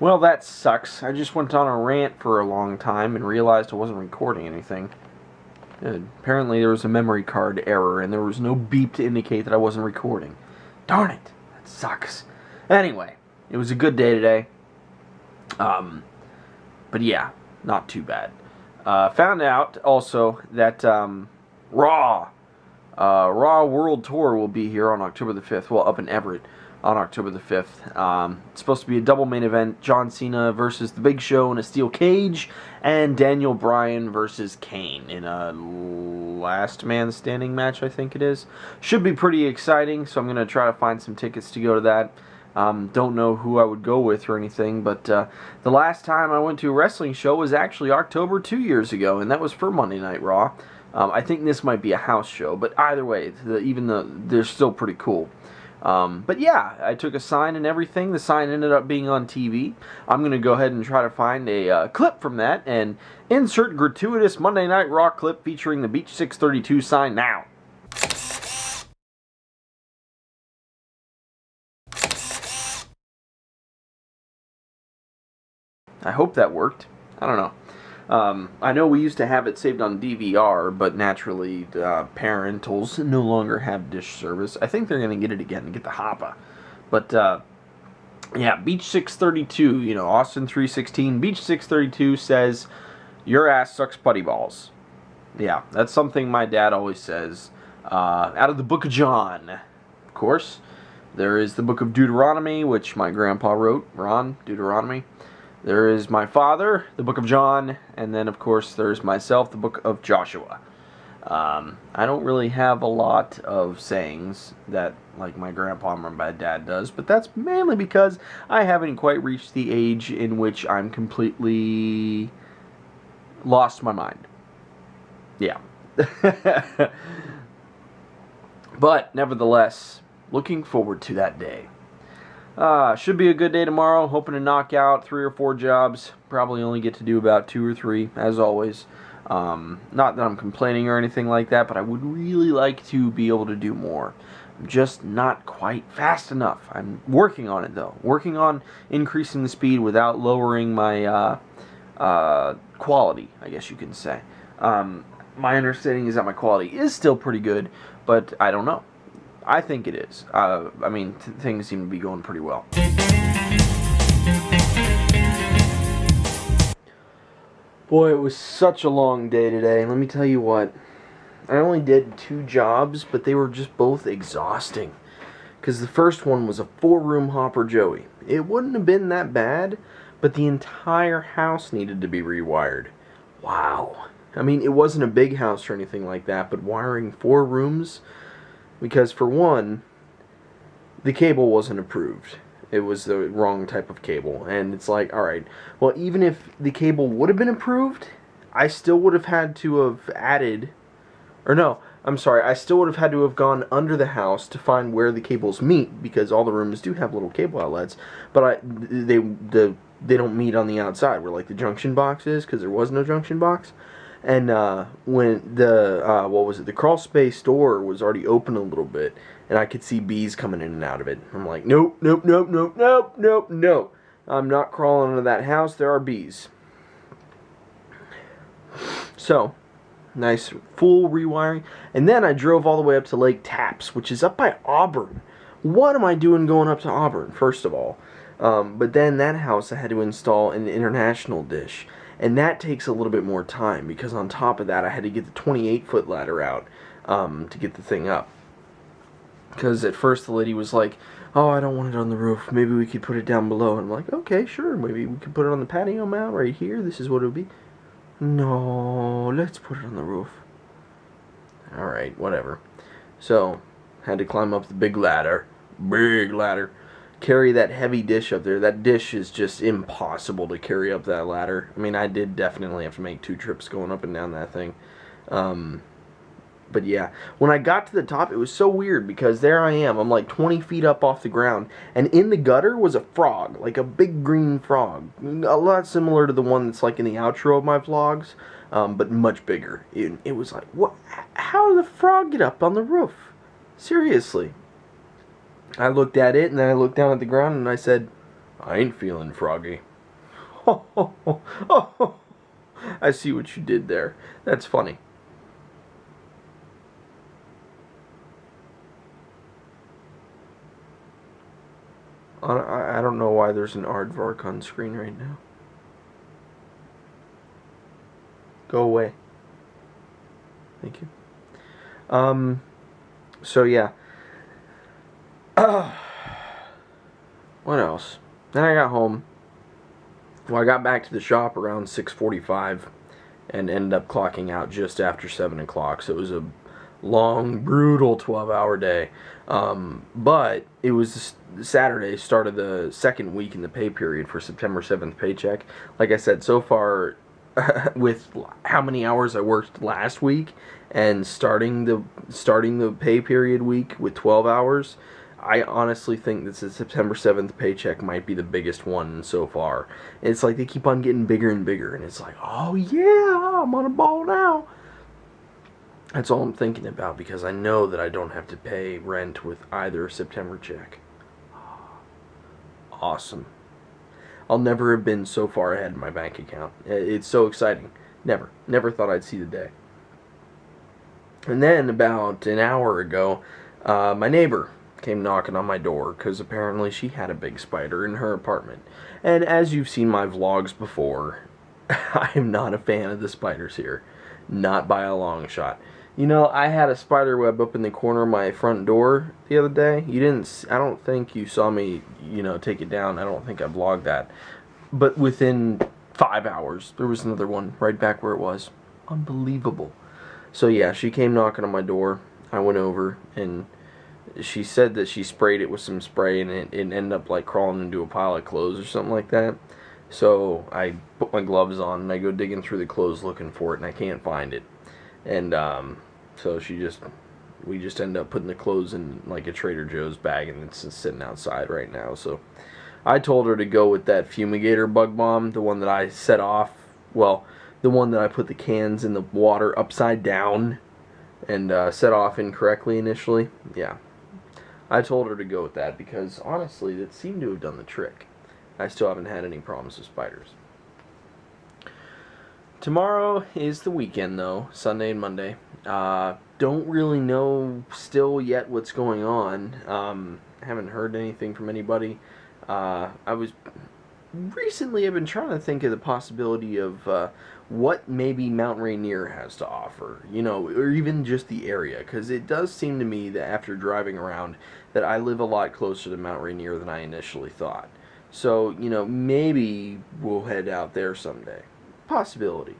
Well, that sucks. I just went on a rant for a long time and realized I wasn't recording anything. Apparently there was a memory card error and there was no beep to indicate that I wasn't recording. Darn it. That sucks. Anyway, it was a good day today. But yeah, not too bad. Found out also that Raw World Tour will be here on October the 5th. Well, up in Everett on October the 5th. It's supposed to be a double main event. John Cena versus The Big Show in a steel cage. And Daniel Bryan versus Kane in a last man standing match, I think it is. Should be pretty exciting, so I'm going to try to find some tickets to go to that. Don't know who I would go with or anything, but the last time I went to a wrestling show was actually October 2 years ago, and that was for Monday Night Raw. I think this might be a house show, but either way, they're still pretty cool. But yeah, I took a sign and everything. The sign ended up being on TV. I'm going to go ahead and try to find a clip from that and insert gratuitous Monday Night Raw clip featuring the Beach 632 sign now. I hope that worked. I don't know. I know we used to have it saved on DVR, but naturally, parentals no longer have dish service. I think they're going to get it again and get the Hoppa. But, yeah, Beach 632, Austin 316. Beach 632 says, your ass sucks putty balls. Yeah, that's something my dad always says. Out of the Book of John, of course. There is the Book of Deuteronomy, which my grandpa wrote, Ron, Deuteronomy. There is my father, the Book of John, and then, of course, there's myself, the Book of Joshua. I don't really have a lot of sayings that, like my grandpa or my dad does, but that's mainly because I haven't quite reached the age in which I'm completely lost my mind. Yeah. But, nevertheless, looking forward to that day. Should be a good day tomorrow. Hoping to knock out 3 or 4 jobs. Probably only get to do about 2 or 3, as always. Not that I'm complaining or anything like that, but I would really like to be able to do more. I'm just not quite fast enough. I'm working on it, though. Working on increasing the speed without lowering my quality, I guess you can say. My understanding is that my quality is still pretty good, but I don't know. I think it is. Things seem to be going pretty well. Boy, it was such a long day today. Let me tell you what. I only did 2 jobs, but they were just both exhausting. Because the first one was a 4-room Hopper Joey. It wouldn't have been that bad, but the entire house needed to be rewired. Wow. It wasn't a big house or anything like that, but wiring 4 rooms... Because, for one, the cable wasn't approved. It was the wrong type of cable. And it's like, alright, well, even if the cable would have been approved, I still would have had to have added... I still would have had to have gone under the house to find where the cables meet, because all the rooms do have little cable outlets, but they don't meet on the outside, where, like, the junction box is, because there was no junction box. And when the crawl space door was already open a little bit, and I could see bees coming in and out of it. I'm like, nope. I'm not crawling into that house. There are bees. So, nice full rewiring. And then I drove all the way up to Lake Tapps, which is up by Auburn. What am I doing going up to Auburn, first of all? But then that house I had to install an international dish. And that takes a little bit more time, because on top of that I had to get the 28-foot ladder out to get the thing up. Because at first the lady was like, oh, I don't want it on the roof, maybe we could put it down below. And I'm like, okay, sure, maybe we could put it on the patio mount right here, this is what it would be. No, let's put it on the roof. Alright, whatever. So, had to climb up the big ladder, carry that heavy dish up there. That dish is just impossible to carry up that ladder. I did definitely have to make 2 trips going up and down that thing. But yeah, when I got to the top, it was so weird, because there I am. I'm like 20 feet up off the ground, and in the gutter was a frog, like a big green frog. A lot similar to the one that's like in the outro of my vlogs, but much bigger. It was like, what? How did the frog get up on the roof? Seriously. I looked at it, and then I looked down at the ground, and I said, I ain't feeling froggy. Oh, I see what you did there. That's funny. I don't know why there's an Aardvark on screen right now. Go away. Thank you. So yeah. What else? Then I got home. Well, I got back to the shop around 6:45 and ended up clocking out just after 7 o'clock. So it was a long, brutal 12-hour day. But it was Saturday, started the second week in the pay period for September 7th paycheck. Like I said, so far, with how many hours I worked last week and starting the pay period week with 12 hours, I honestly think this is September 7th paycheck might be the biggest one so far. It's like they keep on getting bigger and bigger, and it's like, oh yeah, I'm on a ball now. That's all I'm thinking about, because I know that I don't have to pay rent with either September check. Awesome. I'll never have been so far ahead in my bank account. It's so exciting. Never thought I'd see the day. And then about an hour ago, my neighbor came knocking on my door because apparently she had a big spider in her apartment. And as you've seen my vlogs before, I'm not a fan of the spiders here. Not by a long shot. You know, I had a spider web up in the corner of my front door the other day. I don't think you saw me, take it down. I don't think I vlogged that. But within 5 hours, there was another one right back where it was. Unbelievable. So yeah, she came knocking on my door. I went over, and she said that she sprayed it with some spray, and it ended up like crawling into a pile of clothes or something like that. So I put my gloves on, and I go digging through the clothes looking for it, and I can't find it. And so we just ended up putting the clothes in like a Trader Joe's bag, and it's just sitting outside right now. So I told her to go with that fumigator bug bomb, the one that I set off, well, the one that I put the cans in the water upside down and set off incorrectly initially. Yeah, I told her to go with that because honestly, that seemed to have done the trick. I still haven't had any problems with spiders. Tomorrow is the weekend, though, Sunday and Monday. Don't really know still yet what's going on. Haven't heard anything from anybody. Recently I've been trying to think of the possibility of what maybe Mount Rainier has to offer, or even just the area, because it does seem to me that after driving around that I live a lot closer to Mount Rainier than I initially thought. So, maybe we'll head out there someday. Possibility.